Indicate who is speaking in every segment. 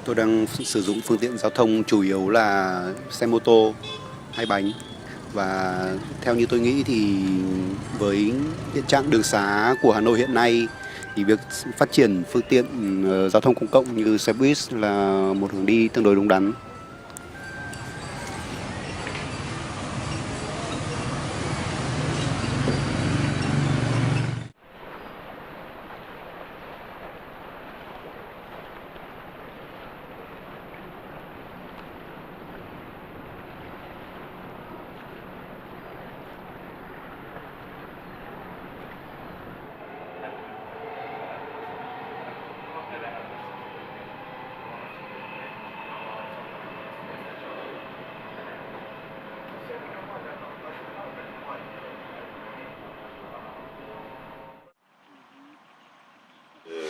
Speaker 1: Tôi đang sử dụng phương tiện giao thông chủ yếu là xe mô tô, hai bánh. Và theo như tôi nghĩ thì với hiện trạng đường xá của Hà Nội hiện nay thì việc phát triển phương tiện giao thông công cộng như xe buýt là một hướng đi tương đối đúng đắn.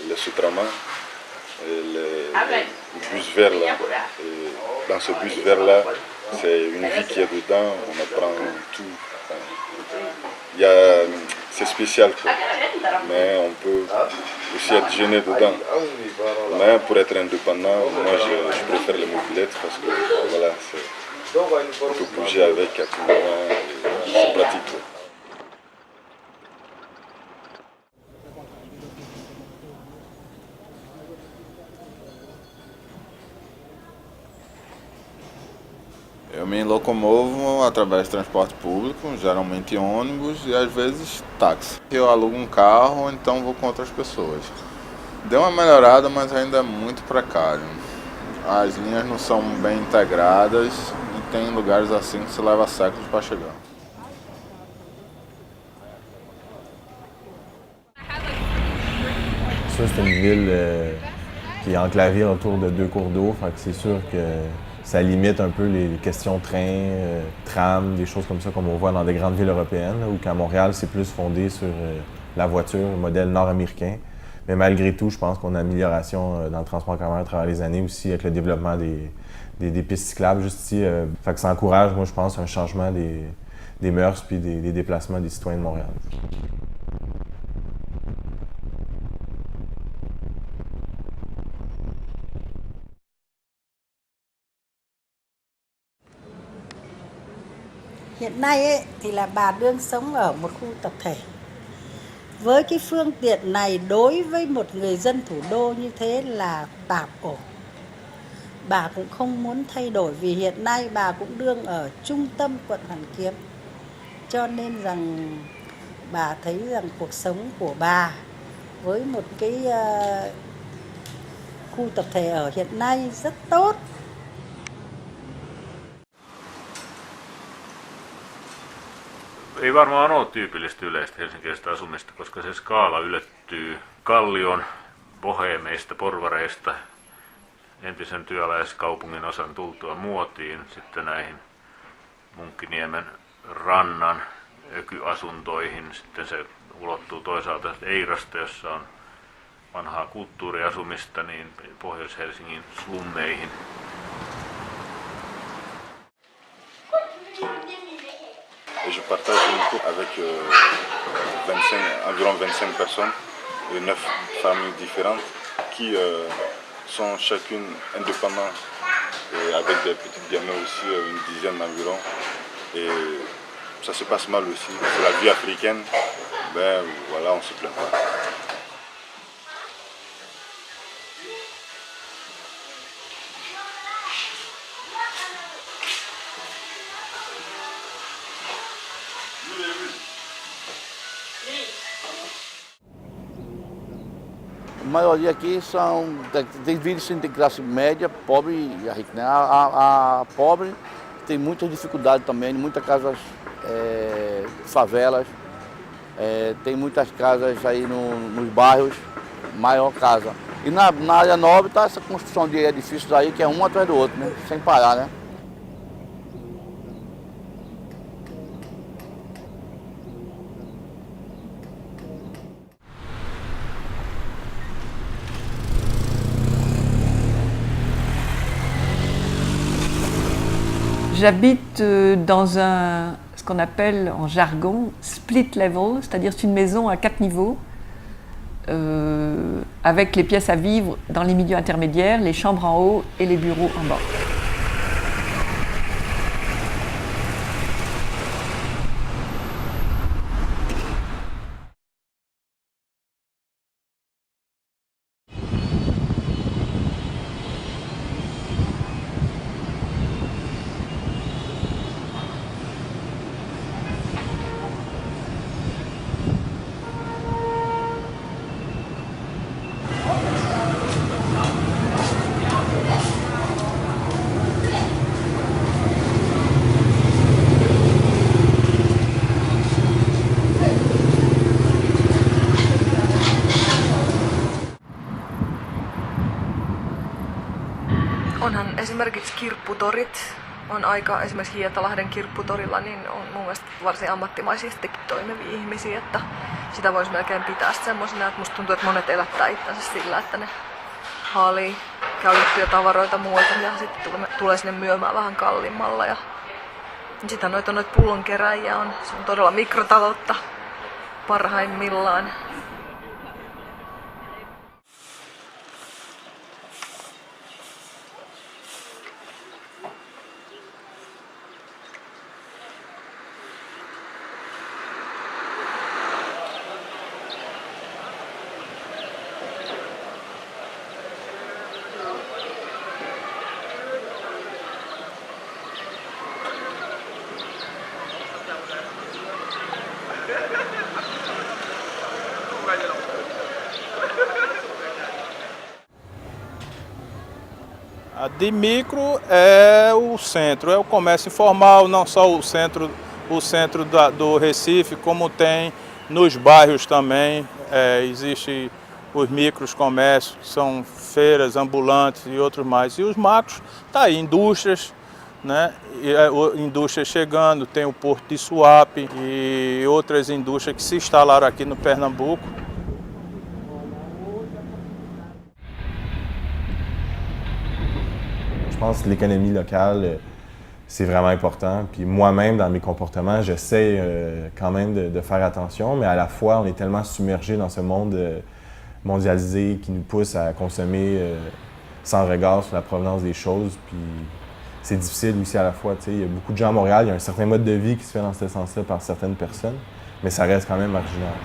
Speaker 2: Le Sutraman, le bus vert là. Et dans ce bus vert là, c'est une vie qui est dedans, on apprend tout. C'est spécial quoi. Mais on peut aussi être gêné dedans. Mais pour être indépendant, moi je préfère les mobilettes parce que voilà, on peut bouger avec à tout moment, c'est pratique quoi.
Speaker 3: Eu me locomovo através de transporte público, geralmente ônibus e às vezes táxi. Eu alugo um carro, então vou com outras pessoas. Deu uma melhorada, mas ainda é muito precário. As linhas não são bem integradas e tem lugares assim que se leva séculos para chegar.
Speaker 4: Ça, c'est une ville qui est enclavée autour de 2 cours d'eau, fait que c'est sûr que ça limite un peu les questions train, tram, des choses comme ça comme on voit dans des grandes villes européennes, où qu'à Montréal, c'est plus fondé sur la voiture, le modèle nord-américain. Mais malgré tout, je pense qu'on a une amélioration dans le transport en commun à travers les années aussi avec le développement des pistes cyclables juste ici. Fait que ça encourage, moi, je pense, un changement des mœurs puis des déplacements des citoyens de Montréal.
Speaker 5: Hiện nay ấy, thì là bà đương sống ở một khu tập thể. Với cái phương tiện này đối với một người dân thủ đô như thế là tạm ổn. Bà cũng không muốn thay đổi vì hiện nay bà cũng đương ở trung tâm quận Hoàn Kiếm. Cho nên rằng bà thấy rằng cuộc sống của bà với một cái khu tập thể ở hiện nay rất tốt.
Speaker 6: Ei varmaan ole tyypillistä yleistä helsinkiläistä asumista, koska se skaala ylettyy Kallion, boheemeista, porvareista, entisen työläiskaupungin osan tultua muotiin, sitten näihin Munkkiniemen rannan ökyasuntoihin, sitten se ulottuu toisaalta Eirasta, jossa on vanhaa kulttuuriasumista, niin Pohjois-Helsingin slummeihin.
Speaker 2: Et je partage une cour avec environ 25 personnes et 9 familles différentes qui sont chacune indépendantes et avec des petites gamins aussi, une dizaine environ. Et ça se passe mal aussi. C'est la vie africaine, ben voilà, on se plaint pas.
Speaker 7: A maioria aqui tem vídeos de classe média, pobre e rica. Né? A pobre tem muitas dificuldades também, muitas casas, favelas, tem muitas casas aí nos bairros, maior casa. E na área nobre está essa construção de edifícios aí que é um atrás do outro, né? Sem parar, né?
Speaker 8: J'habite dans ce qu'on appelle en jargon split level, c'est-à-dire c'est une maison à 4 niveaux avec les pièces à vivre dans les milieux intermédiaires, les chambres en haut et les bureaux en bas.
Speaker 9: Onhan esimerkiksi kirpputorit, on aika esimerkiksi Hietalahden kirpputorilla, niin on mun mielestä varsin ammattimaisesti toimivia ihmisiä, että sitä voisi melkein pitää semmoisena, että musta tuntuu, että monet elättää itsensä sillä, että ne haalii käytettyjä tavaroita muualta ja sitten tulee sinne myymään vähän kalliimmalla. Ja sitä noita pullonkeräjiä on, se on todella mikrotaloutta parhaimmillaan.
Speaker 10: A Dimicro é o centro, é o comércio informal, não só o centro do Recife, como tem nos bairros também. Existe os micros comércios, que são feiras, ambulantes e outros mais. E os macros, tá aí, indústrias, né? Indústrias chegando, tem o Porto de Suape e outras indústrias que se instalaram aqui no Pernambuco.
Speaker 4: Je pense que l'économie locale, c'est vraiment important. Puis moi-même, dans mes comportements, j'essaie quand même de faire attention, mais à la fois, on est tellement submergé dans ce monde mondialisé qui nous pousse à consommer sans regard sur la provenance des choses. Puis c'est difficile aussi à la fois. Il y a beaucoup de gens à Montréal, il y a un certain mode de vie qui se fait dans ce sens-là par certaines personnes, mais ça reste quand même marginal.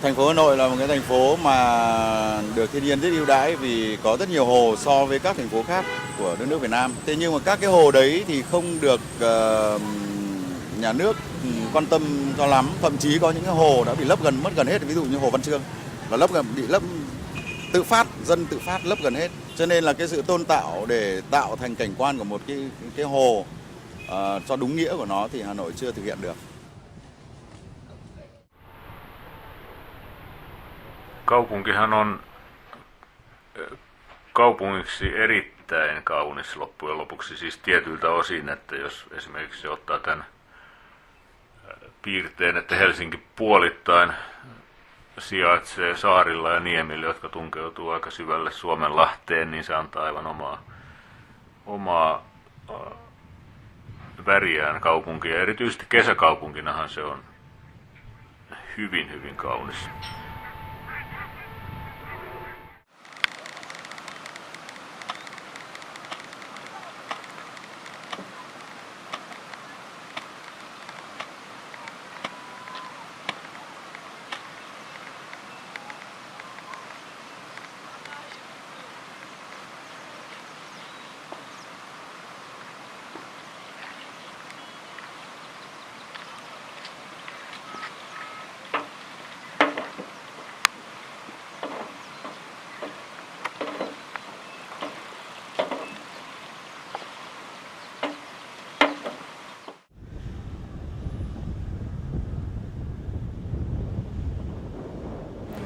Speaker 11: Thành phố Hà Nội là một cái thành phố mà được thiên nhiên rất ưu đãi vì có rất nhiều hồ so với các thành phố khác của đất nước Việt Nam. Thế nhưng mà các cái hồ đấy thì không được nhà nước quan tâm cho lắm. Thậm chí có những cái hồ đã bị mất gần hết. Ví dụ như hồ Văn Chương là bị lấp tự phát, dân tự phát lấp gần hết. Cho nên là cái sự tôn tạo để tạo thành cảnh quan của một cái hồ cho đúng nghĩa của nó thì Hà Nội chưa thực hiện được.
Speaker 6: Kaupunkihan on kaupungiksi erittäin kaunis loppujen lopuksi, siis tietyiltä osin, että jos esimerkiksi ottaa tämän piirteen, että Helsinki puolittain sijaitsee saarilla ja niemillä, jotka tunkeutuu aika syvälle Suomenlahteen, niin se antaa aivan omaa väriään kaupunkia. Erityisesti kesäkaupunkinahan se on hyvin, hyvin kaunis.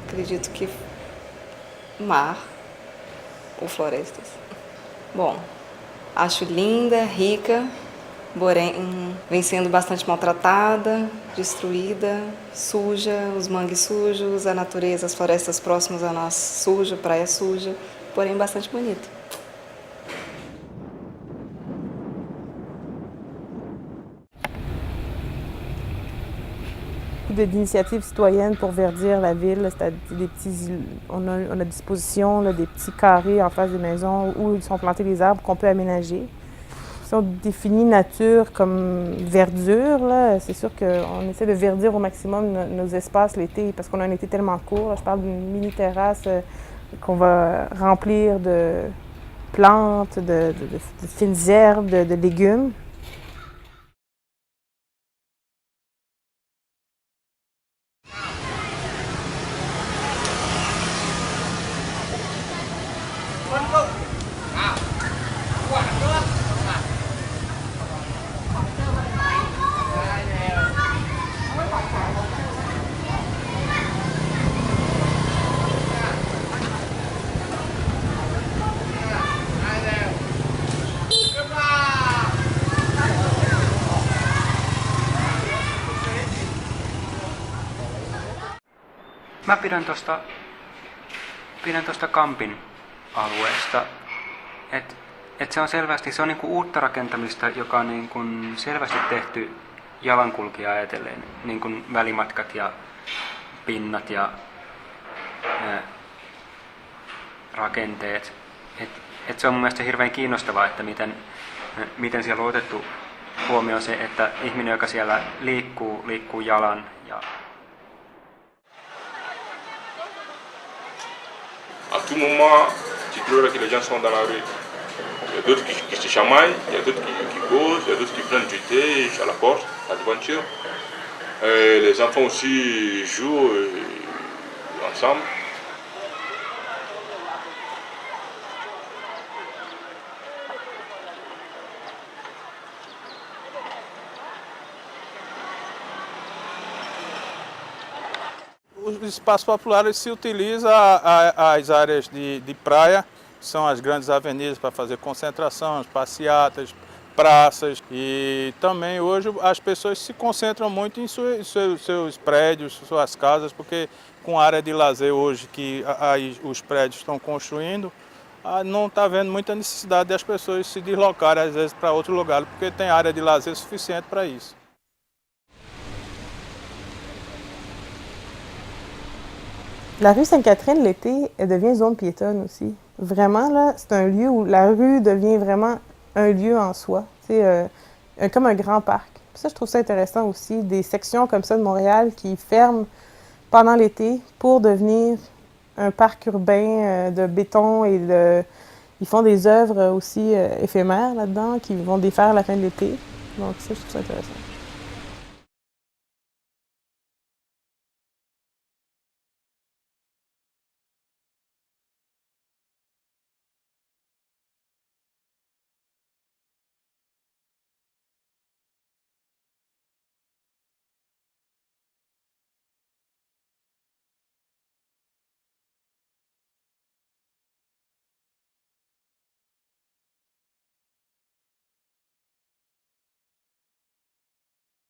Speaker 12: Acredito que mar ou florestas. Bom, acho linda, rica, porém vem sendo bastante maltratada, destruída, suja, os mangues sujos, a natureza, as florestas próximas a nós suja, praia suja, porém bastante bonita.
Speaker 13: d'initiatives citoyennes pour verdir la ville. On a à disposition là, des petits carrés en face des maisons où ils sont plantés des arbres qu'on peut aménager. Si on définit nature comme verdure, c'est sûr qu'on essaie de verdir au maximum nos espaces l'été parce qu'on a un été tellement court. Là, je parle d'une mini-terrasse qu'on va remplir de plantes, de fines herbes, de légumes.
Speaker 14: Mä pidän tosta Kampin alueesta, että se on selvästi niinku uutta rakentamista, joka on niinku selvästi tehty jalankulkijaa ajatellen, niinku välimatkat ja pinnat ja rakenteet. Et se on mun mielestä hirveän kiinnostavaa, että miten siellä on otettu huomioon se, että ihminen, joka siellä liikkuu jalan ja
Speaker 15: à tout moment, tu trouveras que les gens sont dans la rue. Il y a d'autres qui se chamaillent, il y a d'autres qui causent, il y a d'autres qui prennent du thé à la porte, à l'aventure. Les enfants aussi jouent ensemble.
Speaker 10: Os espaços populares se utilizam as áreas de praia, são as grandes avenidas para fazer concentrações, passeatas, praças. E também hoje as pessoas se concentram muito em seus prédios, suas casas, porque com a área de lazer hoje que os prédios estão construindo, não está havendo muita necessidade das pessoas se deslocarem às vezes para outro lugar, porque tem área de lazer suficiente para isso.
Speaker 13: La rue Sainte-Catherine, l'été, elle devient zone piétonne aussi. Vraiment, là, c'est un lieu où la rue devient vraiment un lieu en soi. C'est comme un grand parc. Puis ça, je trouve ça intéressant aussi, des sections comme ça de Montréal qui ferment pendant l'été pour devenir un parc urbain de béton et ils font des œuvres aussi éphémères là-dedans qui vont défaire à la fin de l'été. Donc ça, je trouve ça intéressant.